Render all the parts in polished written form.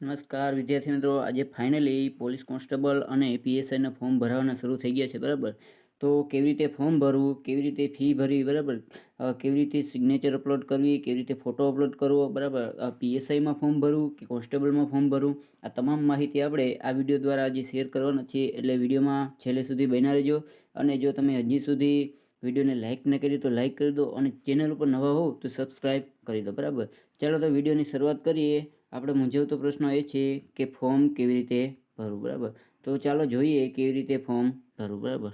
નમસ્કાર વિદ્યાર્થી મિત્રો, આજે ફાઇનલી પોલીસ કોન્સ્ટેબલ અને પીએસઆઈના ફોર્મ ભરવાના શરૂ થઈ ગયા છે. બરાબર, તો કેવી રીતે ફોર્મ ભરવું, કેવી રીતે ફી ભરવી, બરાબર, કેવી રીતે સિગ્નેચર અપલોડ કરવી, કેવી રીતે ફોટો અપલોડ કરવો, બરાબર, પીએસઆઈમાં ફોર્મ ભરવું કે કોન્સ્ટેબલમાં ફોર્મ ભરવું, આ તમામ માહિતી આપણે આ વિડીયો દ્વારા આજે શેર કરવાના છીએ. એટલે વિડીયોમાં છેલ્લે સુધી બન્યા રહેજો. અને જો તમે હજી સુધી વિડીયોને લાઇક ન કરી તો લાઇક કરી દો, અને ચેનલ ઉપર નવા હોવ તો સબસ્ક્રાઈબ કરી દો. બરાબર, ચાલો તો વિડીયોની શરૂઆત કરીએ. આપણે મૂંઝવતો પ્રશ્ન એ છે કે ફોર્મ કેવી રીતે ભરવું. બરાબર, તો ચાલો જોઈએ કેવી રીતે ફોર્મ ભરવું. બરાબર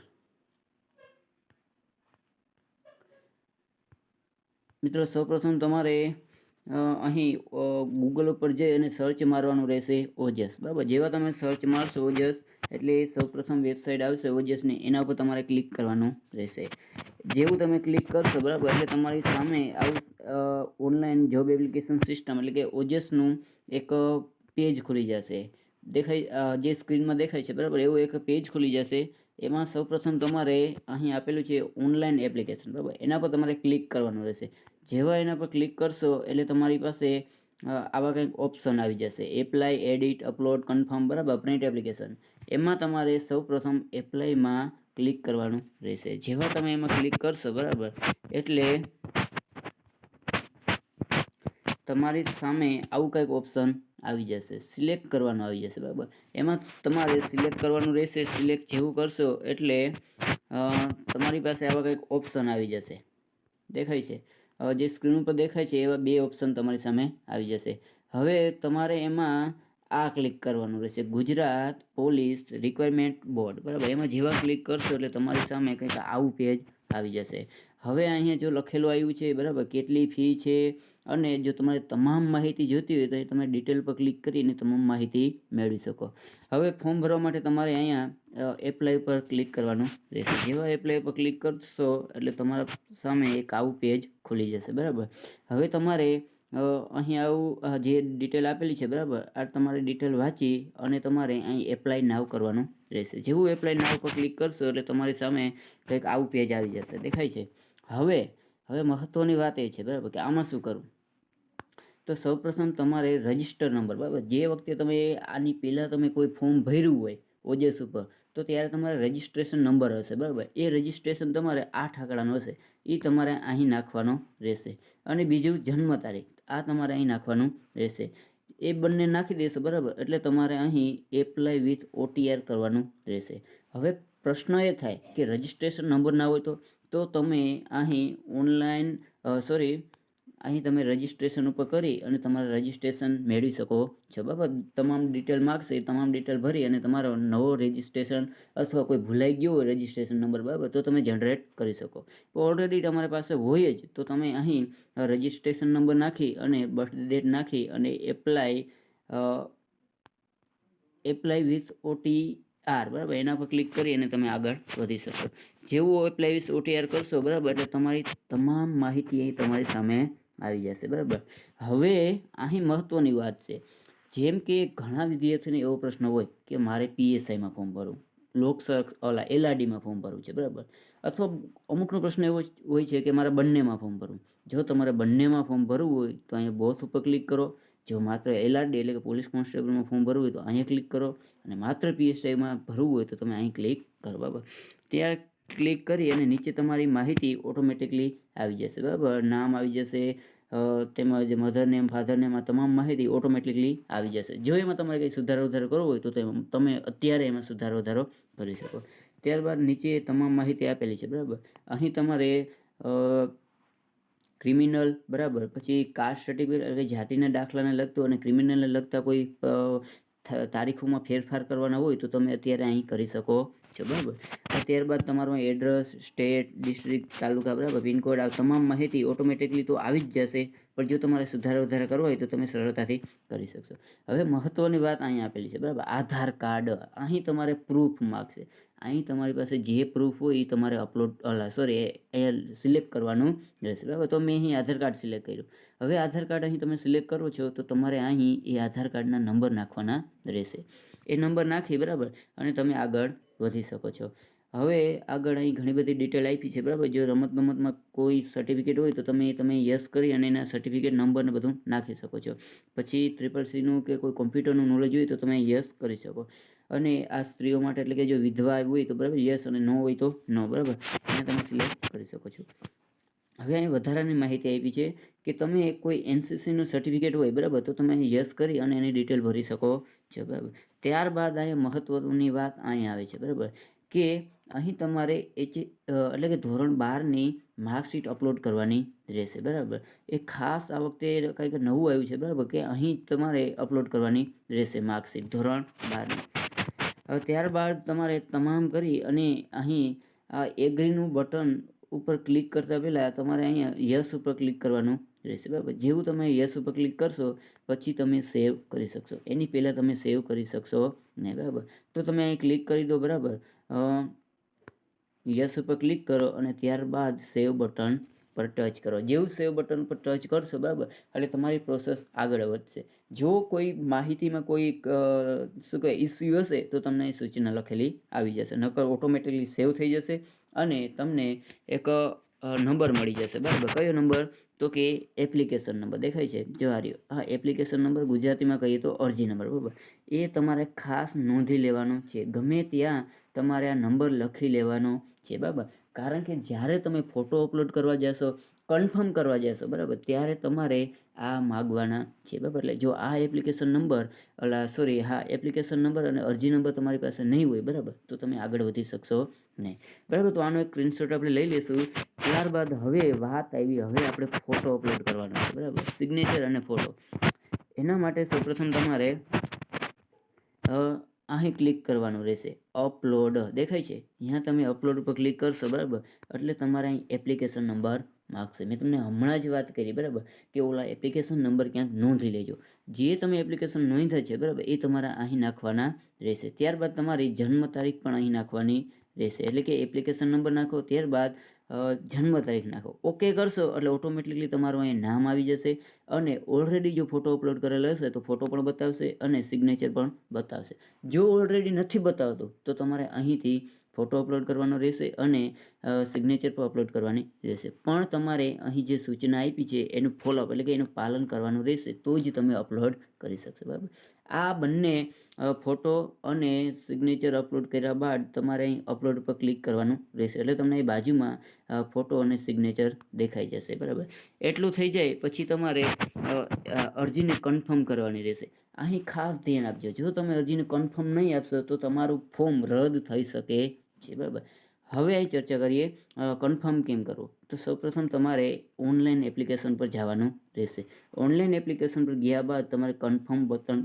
મિત્રો, સૌપ્રથમ તમારે અહીં ગૂગલ ઉપર જઈ અને સર્ચ મારવાનું રહેશે ઓજસ. બરાબર, જેવા તમે સર્ચ મારશો ઓજસ એટલે સૌપ્રથમ વેબસાઇટ આવશે ઓજસની, એના ઉપર તમારે ક્લિક કરવાનું રહેશે. જેવું તમે ક્લિક કરશો, બરાબર, એટલે તમારી સામે આવું ઓનલાઈન જોબ એપ્લિકેશન સિસ્ટમ એટલે કે ઓજસનું એક પેજ ખુલી જશે. દેખાય જે સ્ક્રીનમાં દેખાય છે, બરાબર, એવું એક પેજ ખુલી જશે. એમાં સૌપ્રથમ તમારે અહીં આપેલું છે ઓનલાઈન એપ્લિકેશન. બરાબર, એના પર તમારે ક્લિક કરવાનું રહેશે. જેવા એના પર ક્લિક કરશો એટલે તમારી પાસે આવા કંઈક ઓપ્શન આવી જશે: એપ્લાય, એડિટ, અપલોડ, કન્ફર્મ, બરાબર, પ્રિન્ટ એપ્લિકેશન. એમાં તમારે સૌપ્રથમ એપ્લાયમાં ક્લિક કરવાનું રહેશે. જેવા તમે એમાં ક્લિક કરશો, બરાબર, એટલે તમારી સામે આવું કંઈક ઓપ્શન આવી જશે, સિલેક્ટ કરવાનું આવી જશે. બરાબર, એમાં તમારે સિલેક્ટ કરવાનું રહેશે. સિલેક્ટ જેવું કરશો એટલે તમારી પાસે આવા કંઈક ઓપ્શન આવી જશે. દેખાય છે, જે સ્ક્રીન ઉપર દેખાય છે એવા બે ઓપ્શન તમારી સામે આવી જશે. હવે તમારે એમાં આ ક્લિક કરવાનું રહેશે: ગુજરાત પોલીસ રિક્વાયરમેન્ટ બોર્ડ. બરાબર, એમાં જેવા ક્લિક કરશો એટલે તમારી સામે કંઈક આવું પેજ આવી જશે. હવે અહીંયા જો લખેલું આવ્યું છે, બરાબર, કેટલી ફી છે, અને જો તમારે તમામ માહિતી જોઈતી હોય તો તમે ડિટેલ પર ક્લિક કરીને તમામ માહિતી મેળવી શકો. હવે ફોર્મ ભરવા માટે તમારે અહીંયા એપ્લાય પર ક્લિક કરવાનું રહેશે. જેવા એપ્લાય પર ક્લિક કરશો એટલે તમારા સામે એક આવું પેજ ખુલી જશે. બરાબર, હવે તમારે અહીં આવું જે ડિટેલ આપેલી છે, બરાબર, આ તમારે ડિટેલ વાંચી અને તમારે અહીં એપ્લાય નાવ કરવાનું રહેશે. જેવું એપ્લાય નાવ પર ક્લિક કરશો એટલે તમારી સામે કંઈક આવું પેજ આવી જશે. દેખાય છે. હવે મહત્વની વાત એ છે, બરાબર, કે આમાં શું કરવું. તો સૌપ્રથમ તમારે રજિસ્ટર નંબર, બરાબર, જે વખતે તમે આની પહેલાં તમે કોઈ ફોર્મ ભર્યું હોય ઓજસ ઉપર તો ત્યારે તમારે રજિસ્ટ્રેશન નંબર હશે. બરાબર, એ રજિસ્ટ્રેશન તમારે 8 આંકડાનો હશે, એ તમારે અહીં નાખવાનો રહેશે. અને બીજું જન્મ તારીખ, આ તમારે અહીં નાખવાનું રહેશે. એ બંને નાખી દેશો, બરાબર, એટલે તમારે અહીં એપ્લાય વિથ OTR કરવાનું રહેશે. હવે પ્રશ્ન એ થાય કે રજિસ્ટ્રેશન નંબર ના હોય તો તમે અહીં ઓનલાઈન અહીં તમે રજિસ્ટ્રેશન ઉપર કરી અને તમારે રજિસ્ટ્રેશન મેળવી શકો છો. બરાબર, તમામ ડિટેલ માગશે, તમામ ડિટેલ ભરી અને તમારો નવો રજિસ્ટ્રેશન અથવા કોઈ ભૂલાઈ ગયો હોય રજિસ્ટ્રેશન નંબર, બરાબર, તો તમે જનરેટ કરી શકો. ઓલરેડી તમારી પાસે હોય જ તો તમે અહીં રજિસ્ટ્રેશન નંબર નાખી અને બર્થ ડેટ નાખી અને એપ્લાય વિથ OTR, બરાબર, એના પર ક્લિક કરી અને તમે આગળ વધી શકો. જેવું એપ્લાય વિથ OTR કરશો, બરાબર, એટલે તમારી તમામ માહિતી અહીં તમારી સામે આવી જશે. બરાબર, હવે અહીં મહત્વની વાત છે, જેમ કે ઘણા વિદ્યાર્થીઓને એવો પ્રશ્ન હોય કે મારે પીએસઆઈમાં ફોર્મ ભરવું, LRDમાં ફોર્મ ભરવું છે, બરાબર, અથવા અમુકનો પ્રશ્ન એવો હોય છે કે મારે બંનેમાં ફોર્મ ભરવું. જો તમારે બંનેમાં ફોર્મ ભરવું હોય તો અહીંયા બોથ ઉપર ક્લિક કરો. જો માત્ર LRD એટલે કે પોલીસ કોન્સ્ટેબલમાં ફોર્મ ભરવું હોય તો અહીંયા ક્લિક કરો, અને માત્ર પીએસઆઈમાં ભરવું હોય તો તમે અહીં ક્લિક કરો. બરાબર, ત્યાં ક્લિક કરી અને નીચે તમારી માહિતી ઓટોમેટિકલી આવી જશે. બરાબર, નામ આવી જશે, તેમજ મધર નેમ, ફાધર નેમ, આ તમામ માહિતી ઓટોમેટિકલી આવી જશે. જો એમાં તમારે કંઈ સુધારો વધારો કરવો હોય તો તમે અત્યારે એમાં સુધારો વધારો કરી શકો. ત્યારબાદ નીચે તમામ માહિતી આપેલી છે. બરાબર, અહીં તમારે ક્રિમિનલ, બરાબર, પછી કાસ્ટ સર્ટિફિકેટ એટલે જાતિના દાખલાને લગતું અને ક્રિમિનલને લગતા કોઈ તારીખોમાં ફેરફાર કરવાના હોય તો તમે અત્યારે અહીં કરી શકો છો. બરાબર, ત્યારબાદ તમારું એડ્રેસ, સ્ટેટ, ડિસ્ટ્રિક્ટ, તાલુકા, બરાબર, પિનકોડ, આ તમામ માહિતી ઓટોમેટિકલી તો આવી જ જશે, પણ જો તમારે સુધારા વધારા કરવા હોય તો તમે સરળતાથી કરી શકશો. હવે મહત્વની વાત અહીં આપેલી છે, બરાબર, આધાર કાર્ડ. અહીં તમારે પ્રૂફ માગશે. અહીં તમારી પાસે જે પ્રૂફ હોય એ તમારે સિલેક્ટ કરવાનું રહેશે. બરાબર, તો મેં અહીં આધાર કાર્ડ સિલેક્ટ કર્યું. હવે આધાર કાર્ડ અહીં તમે સિલેક્ટ કરો છો તો તમારે અહીં એ આધાર કાર્ડના નંબર નાખવાના રહેશે. એ નંબર નાખી, બરાબર, અને તમે આગળ વધી શકો છો. હવે આગળ અહીં ઘણી બધી ડિટેલ આપી છે, બરાબર. જો રમતગમતમાં કોઈ સર્ટિફિકેટ હોય તો તમે યસ કરી અને એના સર્ટિફિકેટ નંબરને બધું નાખી શકો છો. પછી CCCનું કે કોઈ કોમ્પ્યુટરનું નોલેજ હોય તો તમે યસ કરી શકો. અને આ સ્ત્રીઓ માટે એટલે કે જો વિધવા હોય તો બરાબર યસ, અને નો હોય તો નો, બરાબર. એને તમે સિલેક્ટ કરી શકો છો. હવે અહીં વધારાની માહિતી આપી છે કે તમે કોઈ NCCનું સર્ટિફિકેટ હોય, બરાબર, તો તમે યસ કરી અને એની ડિટેલ ભરી શકો છો, બરાબર. ત્યારબાદ અહીંયા મહત્વની વાત અહીં આવે છે, બરાબર, કે અહીં તમારે એટલે કે ધોરણ 12ની માર્કશીટ અપલોડ કરવાની રહેશે, બરાબર. એ ખાસ આ વખતે કંઈક નવું આવ્યું છે, બરાબર, કે અહીં તમારે અપલોડ કરવાની રહેશે માર્કશીટ ધોરણ 12ની. હવે ત્યારબાદ તમારે તમામ કરી અને અહીં આ એગ્રીનું બટન ઉપર ક્લિક કરતાં પહેલાં તમારે અહીંયા યસ ઉપર ક્લિક કરવાનું રહેશે, બરાબર. જેવું તમે યસ ઉપર ક્લિક કરશો પછી તમે સેવ કરી શકશો. એની પહેલાં તમે સેવ કરી શકશો નહીં, બરાબર. તો તમે અહીં ક્લિક કરી દો, બરાબર. યસ ઉપર ક્લિક કરો અને ત્યારબાદ સેવ બટન પર ટચ કરો. જેવું સેવ બટન પર ટચ કરશો, બરાબર, એટલે તમારી પ્રોસેસ આગળ વધશે. જો કોઈ માહિતીમાં કોઈ શું કહેવાય ઇસ્યુ હશે તો તમને સૂચના લખેલી આવી જશે, નકર ઓટોમેટિકલી સેવ થઈ જશે અને તમને એક નંબર મળી જશે, બરાબર. કયો નંબર? તો કે એપ્લિકેશન નંબર દેખાય છે, જો આ રહ્યો. હા, એપ્લિકેશન નંબર ગુજરાતીમાં કહીએ તો અરજી નંબર, બરાબર. એ તમારે ખાસ નોંધી લેવાનો છે. ગમે ત્યાં તમારે આ નંબર લખી લેવાનો છે, બરાબર. કારણ કે જ્યારે તમે ફોટો અપલોડ કરવા જશો, કન્ફર્મ કરવા જશો, બરાબર, ત્યારે તમારે આ માગવાના છે, બરાબર. એટલે જો આ એપ્લિકેશન નંબર એપ્લિકેશન નંબર અને અરજી નંબર તમારી પાસે નહીં હોય, બરાબર, તો તમે આગળ વધી શકશો નહીં, બરાબર. તો આનો એક સ્ક્રીનશોટ આપણે લઈ લઈશું. ત્યારબાદ હવે વાત આવી, હવે આપણે ફોટો અપલોડ કરવાનો છે, બરાબર, સિગ્નેચર અને ફોટો. એના માટે સૌપ્રથમ તમારે અહીં ક્લિક કરવાનું રહેશે. અપલોડ દેખાય છે, અહીંયા તમે અપલોડ ઉપર ક્લિક કરશો, બરાબર, એટલે તમારે અહીં એપ્લિકેશન નંબર માગશે. મેં તમને હમણાં જ વાત કરી, બરાબર, કે ઓલા એપ્લિકેશન નંબર ક્યાંક નોંધી લેજો. જે તમે એપ્લિકેશન નોંધ્યા છે, બરાબર, એ તમારા અહીં નાખવાના રહેશે. ત્યારબાદ તમારી જન્મ તારીખ પણ અહીં નાખવાની રહેશે. એટલે કે એપ્લિકેશન નંબર નાખો, ત્યારબાદ જન્મ તારીખ નાખો. ઓકે કરશો એટલે ઓટોમેટિકલી તમારું અહીં નામ આવી જશે. અને ઓલરેડી જો ફોટો અપલોડ કરેલો હશે તો ફોટો પણ બતાવશે અને સિગ્નેચર પણ બતાવશે. જો ઓલરેડી નથી બતાવતું તો તમારે અહીંથી ફોટો અપલોડ કરવાનો રહેશે અને સિગ્નેચર પણ અપલોડ કરવાની રહેશે. પણ તમારે અહીં જે સૂચના આપી છે એનું ફોલોઅપ એટલે કે એનું પાલન કરવાનું રહેશે, તો જ તમે અપલોડ કરી શકશો, બરાબર. આ બંને ફોટો અને સિગ્નેચર અપલોડ કર્યા બાદ તમારે અહીં અપલોડ પર ક્લિક કરવાનું રહેશે. એટલે તમને એ બાજુમાં ફોટો અને સિગ્નેચર દેખાઈ જશે, બરાબર. એટલું થઈ જાય પછી તમારે અરજીને કન્ફર્મ કરવાની રહેશે. અહીં ખાસ ધ્યાન આપજો, જો તમે અરજીને કન્ફર્મ નહીં આપશો તો તમારું ફોર્મ રદ થઈ શકે છે, બરાબર. હવે અહીં ચર્ચા કરીએ કન્ફર્મ કેમ કરવું. તો સૌપ્રથમ તમારે ઓનલાઈન એપ્લિકેશન પર જવાનું રહેશે. ઓનલાઈન એપ્લિકેશન પર ગયા બાદ તમારે કન્ફર્મ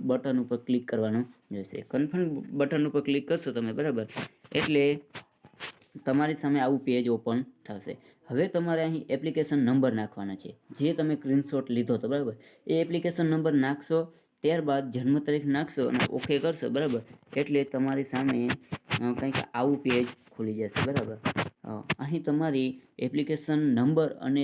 બટન ઉપર ક્લિક કરવાનું રહેશે. કન્ફર્મ બટન ઉપર ક્લિક કરશો તમે, બરાબર, એટલે તમારી સામે આવું પેજ ઓપન થશે. હવે તમારે અહીં એપ્લિકેશન નંબર નાખવાના છે, જે તમે સ્ક્રીનશોટ લીધો હતો, બરાબર. એ એપ્લિકેશન નંબર નાખશો, ત્યારબાદ જન્મ તારીખ નાખશો અને ઓકે કરશો, બરાબર, એટલે તમારી સામે કંઈક આવું પેજ ખુલી જશે, બરાબર. અહીં તમારી એપ્લિકેશન નંબર અને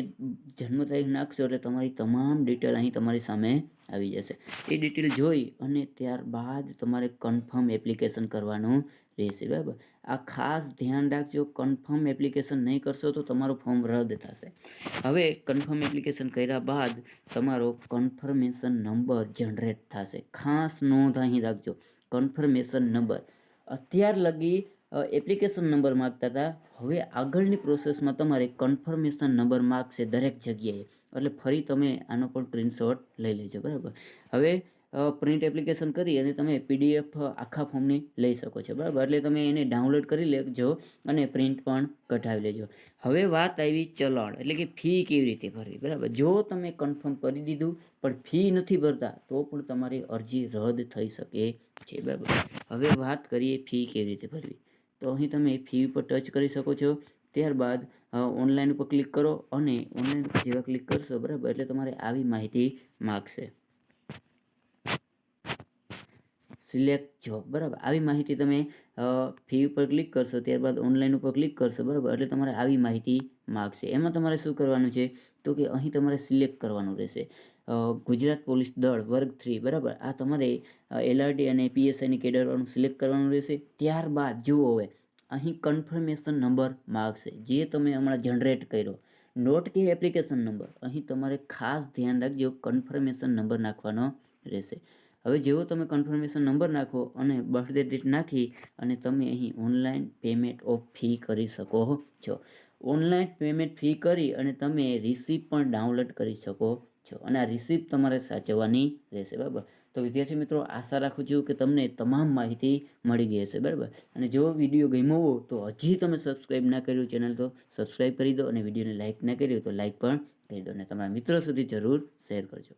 જન્મ તારીખ નાખશો એટલે તમારી તમામ ડિટેલ અહીં તમારી સામે આવી જશે. એ ડિટેલ જોઈ અને ત્યારબાદ તમારે કન્ફર્મ એપ્લિકેશન કરવાનું રહેશે, બરાબર. આ ખાસ ધ્યાન રાખજો, કન્ફર્મ એપ્લિકેશન નહીં કરશો તો તમારું ફોર્મ રદ થશે. હવે કન્ફર્મ એપ્લિકેશન કર્યા બાદ તમારો કન્ફર્મેશન નંબર જનરેટ થશે. ખાસ નોંધ અહીં રાખજો, કન્ફર્મેશન નંબર. અત્યાર લગી એપ્લિકેશન નંબર માગતા હતા, હવે આગળની પ્રોસેસમાં તમારે કન્ફર્મેશન નંબર માગશે દરેક જગ્યાએ. એટલે ફરી તમે આનો પણ સ્ક્રીનશોટ લઈ લેજો, બરાબર. હવે પ્રિન્ટ એપ્લિકેશન કરી અને તમે PDF આખા ફોર્મની લઈ શકો છો, બરાબર. એટલે તમે એને ડાઉનલોડ કરી લેજો અને પ્રિન્ટ પણ કઢાવી લેજો. હવે વાત આવી ચલણ એટલે કે ફી કેવી રીતે ભરવી, બરાબર. જો તમે કન્ફર્મ કરી દીધું પણ ફી નથી ભરતા તો પણ તમારી અરજી રદ થઈ શકે છે, બરાબર. હવે વાત કરીએ ફી કેવી રીતે ભરવી. તો અહીં તમે ફી ઉપર ટચ કરી શકો છો. ત્યારબાદ ઓનલાઈન ઉપર ક્લિક કરો અને ઓનલાઈન જેવા ક્લિક કરશો, બરાબર, એટલે તમારે આવી માહિતી માગશે. સિલેક્ટ જોબ, બરાબર. આવી માહિતી તમે ફી ઉપર ક્લિક કરશો, ત્યારબાદ ઓનલાઈન ઉપર ક્લિક કરશો, બરાબર, એટલે તમારે આવી માહિતી માગશે. એમાં તમારે શું કરવાનું છે તો કે અહીં તમારે સિલેક્ટ કરવાનું રહેશે ગુજરાત પોલીસ દળ વર્ગ 3, બરાબર. આ તમારે LRD અને PSIની કેડરવાળું સિલેક્ટ કરવાનું રહેશે. ત્યારબાદ જુઓ હવે અહીં કન્ફર્મેશન નંબર માગશે જે તમે હમણાં જનરેટ કર્યો, નોટ કે એપ્લિકેશન નંબર. અહીં તમારે ખાસ ધ્યાન રાખજો, કન્ફર્મેશન નંબર નાખવાનો રહેશે. હવે જેવો તમે કન્ફર્મેશન નંબર નાખો અને બર્થડે ડેટ નાખી અને તમે અહીં ઓનલાઈન પેમેન્ટ ઓફ ફી કરી શકો છો. ઓનલાઈન પેમેન્ટ ફી કરી અને તમે રિસિપ્ટ પણ ડાઉનલોડ કરી શકો છો અને આ રિસિપ્ટ તમારે સાચવવાની રહેશે. બરાબર. તો વિદ્યાર્થી મિત્રો, આશા રાખું છું કે તમને તમામ માહિતી મળી ગઈ હશે. બરાબર. અને જો વિડીયો ગમ્યો હોય તો હજી તમે સબસ્ક્રાઈબ ના કર્યું ચેનલ તો સબસ્ક્રાઈબ કરી દો અને વિડીયોને લાઇક ના કર્યું તો લાઇક પણ કરી દો અને તમારા મિત્રો સુધી જરૂર શેર કરજો.